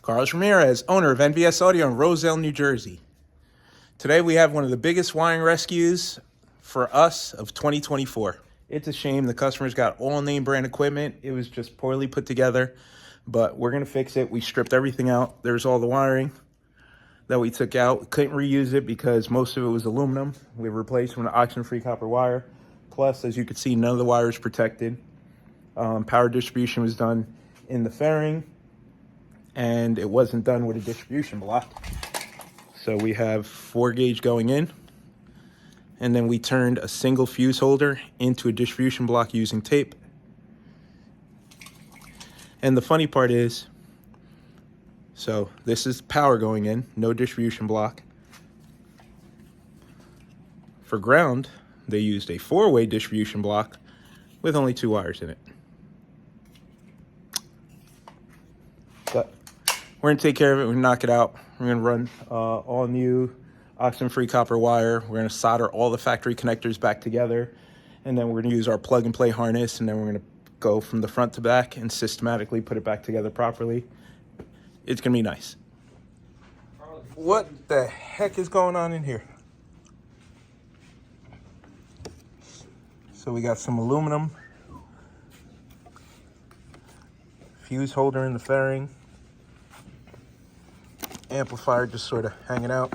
Carlos Ramirez, owner of NVS Audio in Roselle, New Jersey. Today we have one of the biggest wiring rescues for us of 2024. It's a shame the customers got all name brand equipment. It was just poorly put together, but we're going to fix it. We stripped everything out. There's all the wiring that we took out. We couldn't reuse it because most of it was aluminum. We replaced with an oxygen-free copper wire. Plus, as you can see, none of the wire is protected. Power distribution was done in the fairing, and it wasn't done with a distribution block. So we have 4 gauge going in, and then we turned a single fuse holder into a distribution block using tape. And the funny part is, so this is power going in, no distribution block. For ground, they used a 4-way distribution block with only 2 wires in it. But we're gonna take care of it, we're gonna knock it out. We're gonna run all new oxygen-free copper wire. We're gonna solder all the factory connectors back together. And then we're gonna use our plug and play harness, and then we're gonna go from the front to back and systematically put it back together properly. It's gonna be nice. What the heck is going on in here? So we got some aluminum fuse holder in the fairing. Amplifier just sort of hanging out.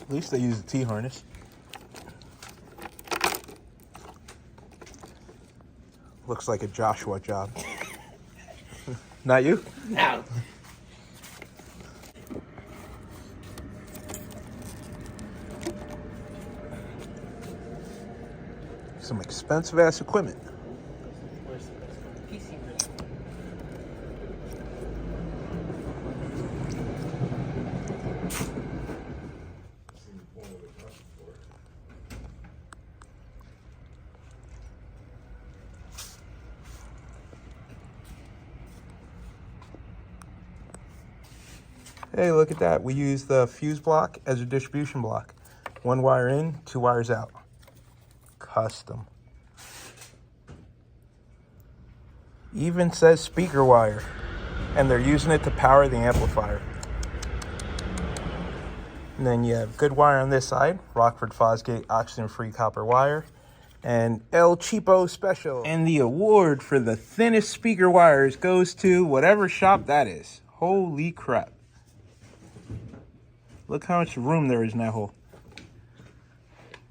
At least they use a T-harness. Looks like a Joshua job. Not you? No. Some expensive ass equipment. Hey, look at that. We use the fuse block as a distribution block. 1 wire in, 2 wires out. Custom. Even says speaker wire, and they're using it to power the amplifier. And then you have good wire on this side, Rockford Fosgate oxygen-free copper wire, and El Cheapo Special. And the award for the thinnest speaker wires goes to whatever shop that is. Holy crap. Look how much room there is in that hole.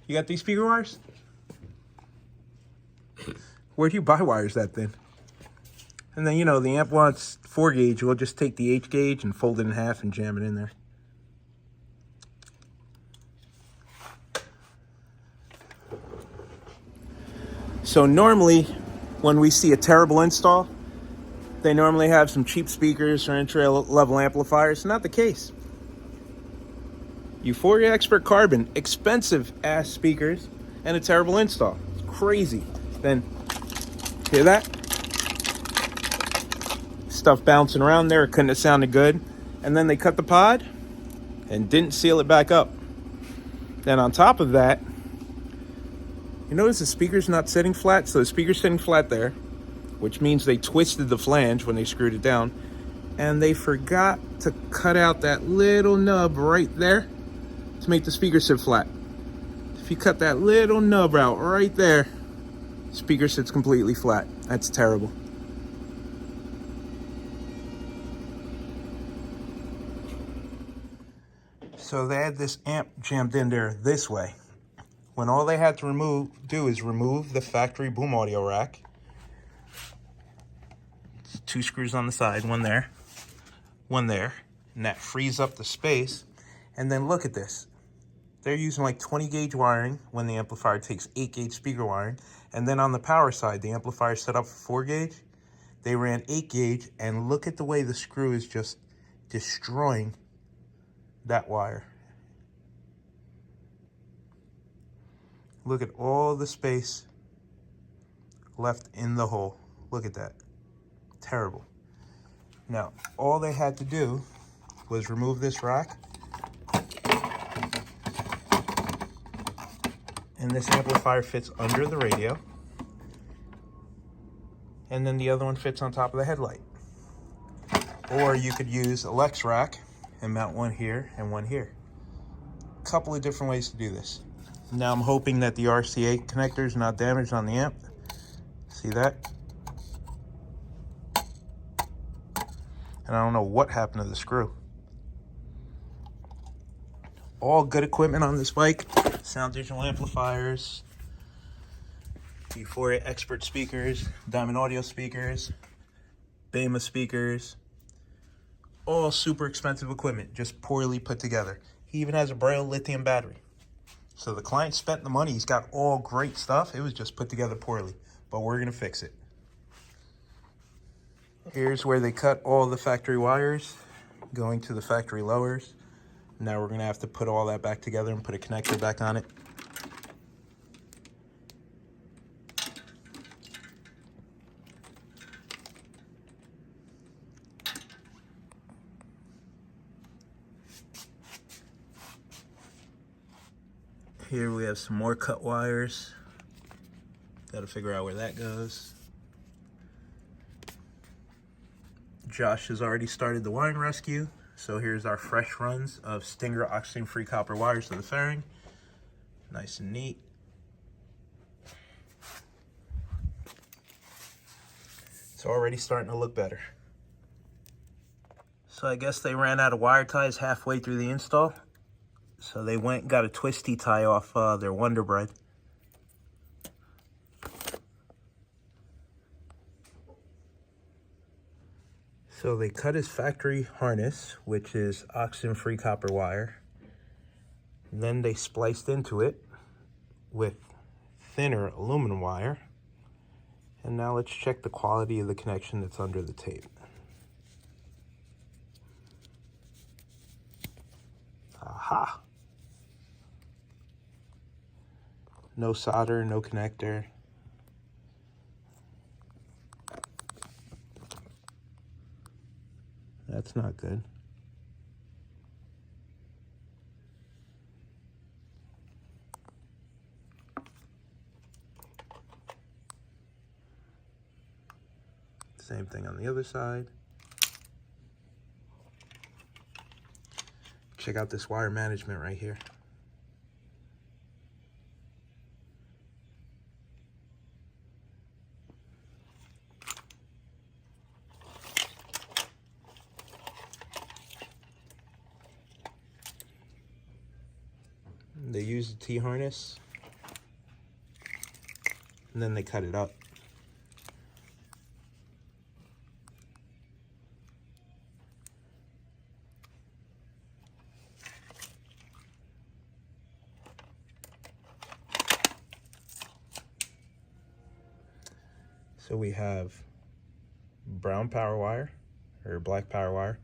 You got these speaker wires? Where do you buy wires that thin? And then, you know, the amp wants 4 gauge. We'll just take the H gauge and fold it in half and jam it in there. So normally, when we see a terrible install, they normally have some cheap speakers or entry-level amplifiers. Not the case. Euphoria Expert Carbon, expensive ass speakers, and a terrible install. It's crazy. Then, hear that? Stuff bouncing around there, it couldn't have sounded good. And then they cut the pod and didn't seal it back up. Then on top of that, you notice the speaker's not sitting flat? So the speaker's sitting flat there, which means they twisted the flange when they screwed it down. And they forgot to cut out that little nub right there to make the speaker sit flat. If you cut that little nub out right there, speaker sits completely flat. That's terrible. So they had this amp jammed in there this way, when all they had to do is remove the factory boom audio rack. 2 screws on the side, one there, and that frees up the space. And then look at this. They're using like 20 gauge wiring when the amplifier takes 8 gauge speaker wiring. And then on the power side, the amplifier set up for 4 gauge. They ran 8 gauge, and look at the way the screw is just destroying that wire. Look at all the space left in the hole. Look at that. Terrible. Now, all they had to do was remove this rack, and this amplifier fits under the radio. and then the other one fits on top of the headlight. Or you could use a Lex rack and mount one here and one here. A couple of different ways to do this. Now I'm hoping that the RCA connector is not damaged on the amp. See that? And I don't know what happened to the screw. All good equipment on this bike. Sound digital amplifiers, Euphoria Expert speakers, Diamond Audio speakers, Bema speakers. All super expensive equipment, just poorly put together. He even has a Braille lithium battery. So the client spent the money. He's got all great stuff. It was just put together poorly, but we're gonna fix it. Here's where they cut all the factory wires going to the factory lowers. Now we're gonna have to put all that back together and put a connector back on it. Here we have some more cut wires. Got to figure out where that goes. Josh has already started the wiring rescue. So here's our fresh runs of Stinger oxygen-free copper wires to the fairing. Nice and neat. It's already starting to look better. So I guess they ran out of wire ties halfway through the install. So they went and got a twisty tie off their Wonder Bread. So they cut his factory harness, which is oxygen-free copper wire. Then they spliced into it with thinner aluminum wire. And now let's check the quality of the connection that's under the tape. Aha! No solder, no connector. That's not good. Same thing on the other side. Check out this wire management right here. They use the T-harness, and then they cut it up. So we have brown power wire, or black power wire,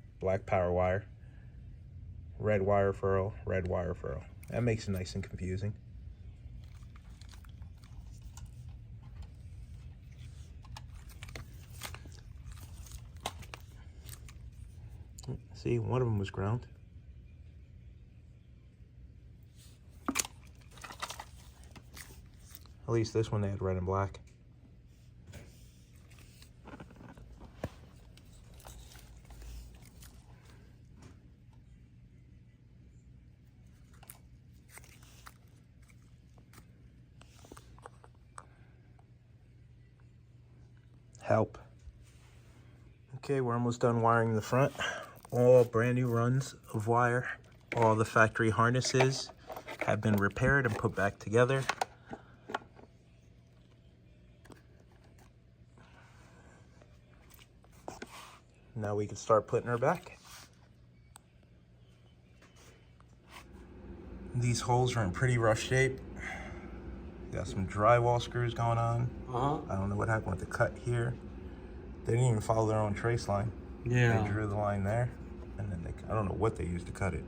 red wire furl, red wire furl. That makes it nice and confusing. See, one of them was ground. At least this one they had red and black. Help. Okay, we're almost done wiring the front. All brand new runs of wire. All the factory harnesses have been repaired and put back together. Now we can start putting her back. These holes are in pretty rough shape. Got some drywall screws going on. I don't know what happened with the cut here. They didn't even follow their own trace line. Yeah. They drew the line there, and then I don't know what they used to cut it.